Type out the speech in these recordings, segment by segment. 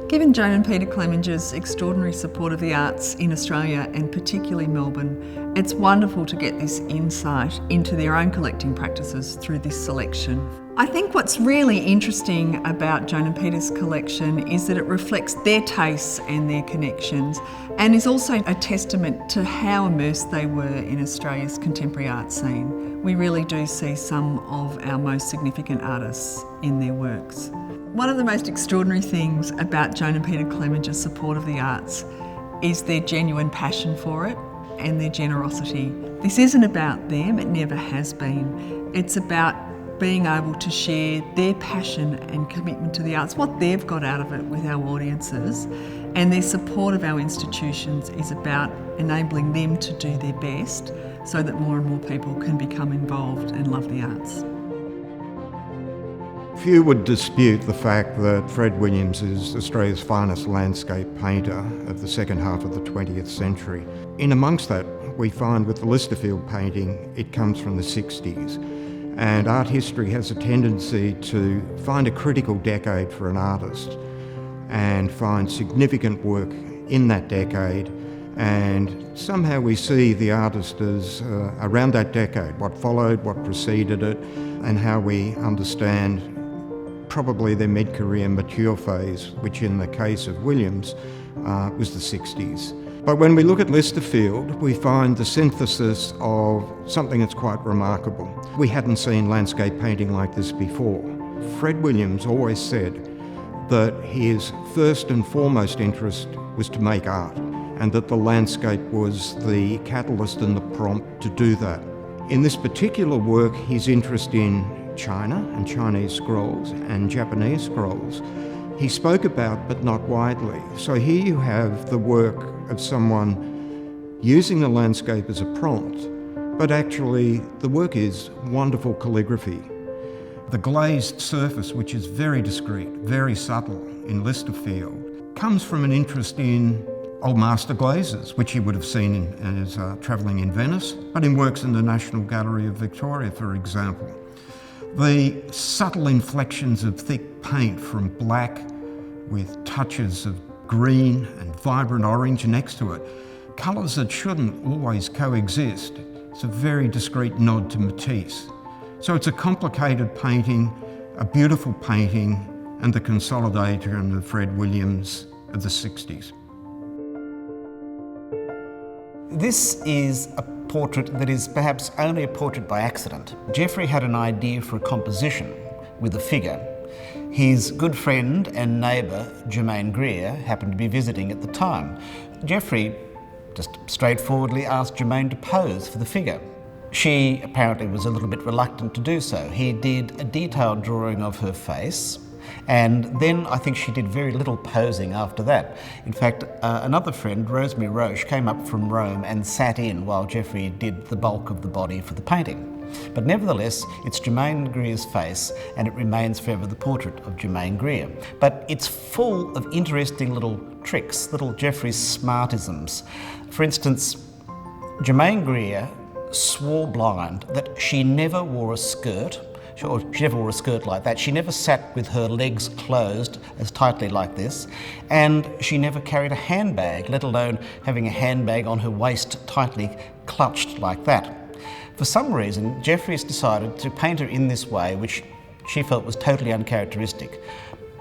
Given Joan and Peter Clemenger's extraordinary support of the arts in Australia and particularly Melbourne, it's wonderful to get this insight into their own collecting practices through this selection. I think what's really interesting about Joan and Peter's collection is that it reflects their tastes and their connections, and is also a testament to how immersed they were in Australia's contemporary art scene. We really do see some of our most significant artists in their works. One of the most extraordinary things about Joan and Peter Clemenger's support of the arts is their genuine passion for it and their generosity. This isn't about them, it never has been. It's about being able to share their passion and commitment to the arts, what they've got out of it with our audiences, and their support of our institutions is about enabling them to do their best so that more and more people can become involved and love the arts. Few would dispute the fact that Fred Williams is Australia's finest landscape painter of the second half of the 20th century. In amongst that, we find with the Listerfield painting, it comes from the 60s. And art history has a tendency to find a critical decade for an artist and find significant work in that decade. And somehow we see the artist as around that decade, what followed, what preceded it, and how we understand probably their mid-career mature phase, which in the case of Williams was the 60s. But when we look at Listerfield, we find the synthesis of something that's quite remarkable. We hadn't seen landscape painting like this before. Fred Williams always said that his first and foremost interest was to make art, and that the landscape was the catalyst and the prompt to do that. In this particular work, his interest in China and Chinese scrolls and Japanese scrolls, he spoke about, but not widely. So here you have the work of someone using the landscape as a prompt, but actually the work is wonderful calligraphy. The glazed surface, which is very discreet, very subtle in Listerfield, comes from an interest in old master glazes, which he would have seen as travelling in Venice, but in works in the National Gallery of Victoria, for example. The subtle inflections of thick paint from black with touches of green and vibrant orange next to it, colours that shouldn't always coexist. It's a very discreet nod to Matisse. So it's a complicated painting, a beautiful painting, and the consolidation of Fred Williams of the 60s. This is a portrait that is perhaps only a portrait by accident. Geoffrey had an idea for a composition with a figure. His good friend and neighbour, Germaine Greer, happened to be visiting at the time. Geoffrey just straightforwardly asked Germaine to pose for the figure. She apparently was a little bit reluctant to do so. He did a detailed drawing of her face, and then I think she did very little posing after that. In fact, another friend, Rosemary Roche, came up from Rome and sat in while Geoffrey did the bulk of the body for the painting. But nevertheless, it's Germaine Greer's face, and it remains forever the portrait of Germaine Greer. But it's full of interesting little tricks, little Geoffrey's smartisms. For instance, Germaine Greer swore blind that she never wore a skirt, or she never wore a skirt like that. She never sat with her legs closed as tightly like this, and she never carried a handbag, let alone having a handbag on her waist tightly clutched like that. For some reason, Geoffrey's decided to paint her in this way, which she felt was totally uncharacteristic.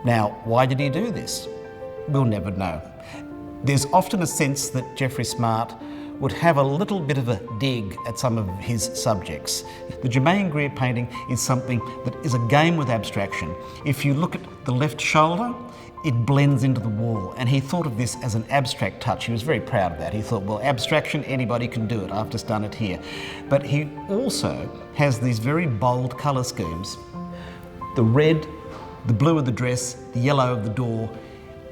Now, why did he do this? We'll never know. There's often a sense that Geoffrey Smart would have a little bit of a dig at some of his subjects. The Germaine Greer painting is something that is a game with abstraction. If you look at the left shoulder, it blends into the wall, and he thought of this as an abstract touch. He was very proud of that. He thought, well, abstraction, anybody can do it. I've just done it here. But he also has these very bold colour schemes. The red, the blue of the dress, the yellow of the door.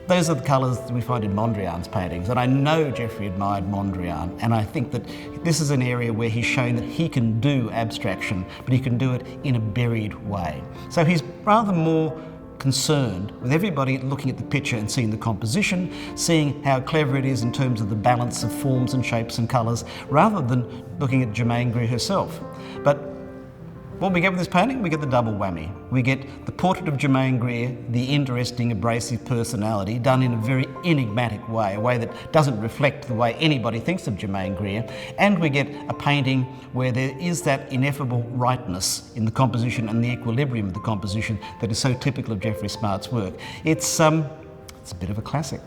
Those are the colours that we find in Mondrian's paintings, and I know Geoffrey admired Mondrian, and I think that this is an area where he's shown that he can do abstraction, but he can do it in a buried way. So he's rather more concerned with everybody looking at the picture and seeing the composition, seeing how clever it is in terms of the balance of forms and shapes and colours, rather than looking at Germaine Greer herself. But What we get with this painting, we get the double whammy. We get the portrait of Germaine Greer, the interesting, abrasive personality, done in a very enigmatic way, a way that doesn't reflect the way anybody thinks of Germaine Greer, and we get a painting where there is that ineffable rightness in the composition and the equilibrium of the composition that is so typical of Geoffrey Smart's work. It's a bit of a classic.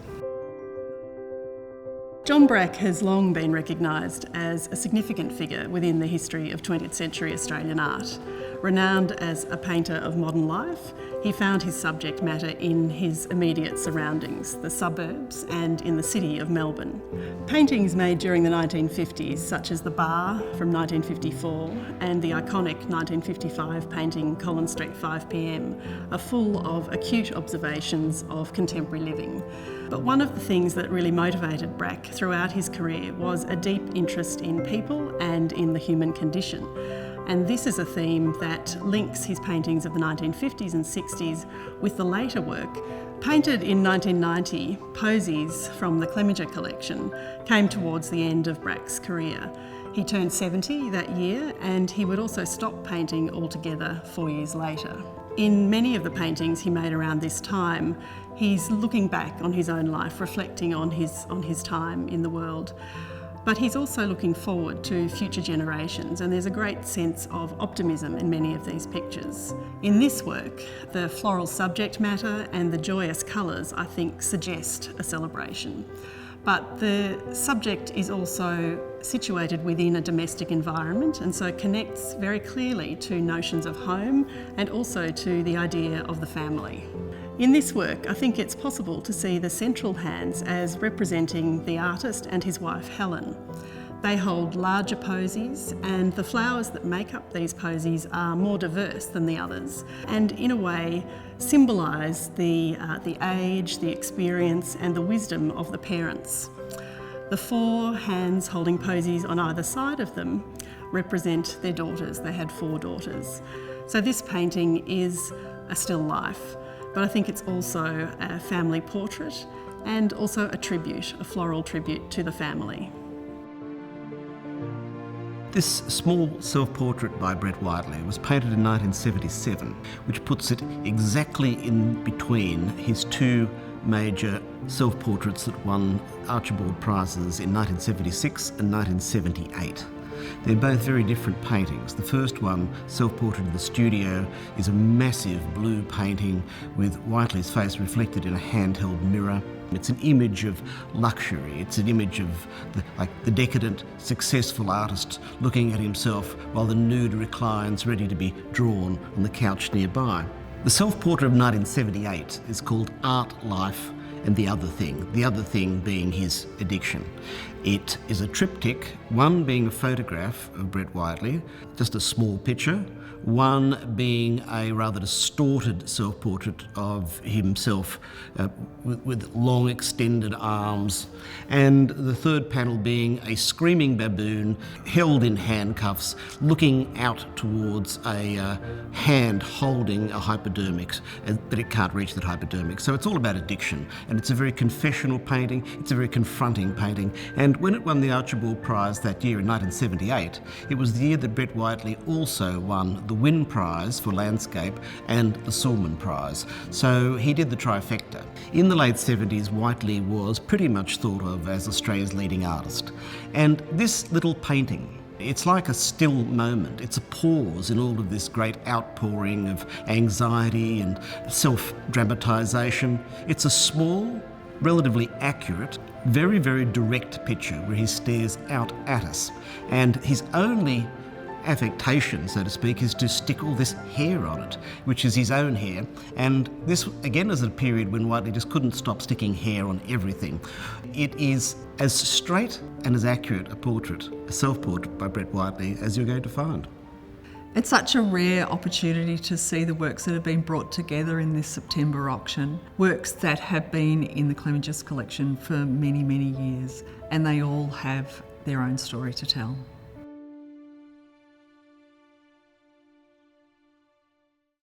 John Brack has long been recognised as a significant figure within the history of 20th century Australian art. Renowned as a painter of modern life, he found his subject matter in his immediate surroundings, the suburbs and in the city of Melbourne. Paintings made during the 1950s, such as The Bar from 1954 and the iconic 1955 painting Collins Street 5pm, are full of acute observations of contemporary living. But one of the things that really motivated Brack throughout his career was a deep interest in people and in the human condition. And this is a theme that links his paintings of the 1950s and 60s with the later work. Painted in 1990, posies from the Clemenger collection came towards the end of Brack's career. He turned 70 that year, and he would also stop painting altogether 4 years later. In many of the paintings he made around this time, he's looking back on his own life, reflecting on his time in the world. But he's also looking forward to future generations, and there's a great sense of optimism in many of these pictures. In this work, the floral subject matter and the joyous colours, I think, suggest a celebration. But the subject is also situated within a domestic environment, and so connects very clearly to notions of home and also to the idea of the family. In this work, I think it's possible to see the central hands as representing the artist and his wife Helen. They hold larger posies, and the flowers that make up these posies are more diverse than the others, and in a way symbolise the age, the experience and the wisdom of the parents. The four hands holding posies on either side of them represent their daughters. They had 4 daughters. So this painting is a still life, but I think it's also a family portrait and also a tribute, a floral tribute to the family. This small self-portrait by Brett Whiteley was painted in 1977, which puts it exactly in between his 2 major self-portraits that won Archibald Prizes in 1976 and 1978. They're both very different paintings. The first one, Self-Portrait in the Studio, is a massive blue painting with Whiteley's face reflected in a handheld mirror. It's an image of luxury. It's an image of the decadent, successful artist looking at himself while the nude reclines ready to be drawn on the couch nearby. The self-portrait of 1978 is called Art, Life and the Other Thing being his addiction. It is a triptych, one being a photograph of Brett Whiteley, just a small picture, one being a rather distorted self-portrait of himself with long extended arms, and the third panel being a screaming baboon held in handcuffs looking out towards a hand holding a hypodermic, but it can't reach that hypodermic. So it's all about addiction, and it's a very confessional painting, it's a very confronting painting, and when it won the Archibald Prize that year in 1978, it was the year that Brett Whiteley also won the Wynne Prize for Landscape and the Sorman Prize. So he did the trifecta. In the late 70s, Whiteley was pretty much thought of as Australia's leading artist. And this little painting, it's like a still moment. It's a pause in all of this great outpouring of anxiety and self-dramatisation. It's a small, relatively accurate, very, very direct picture where he stares out at us. And his only affectation, so to speak, is to stick all this hair on it, which is his own hair. And this, again, is a period when Whiteley just couldn't stop sticking hair on everything. It is as straight and as accurate a portrait, a self-portrait by Brett Whiteley, as you're going to find. It's such a rare opportunity to see the works that have been brought together in this September auction, works that have been in the Clemengers collection for many, many years, and they all have their own story to tell.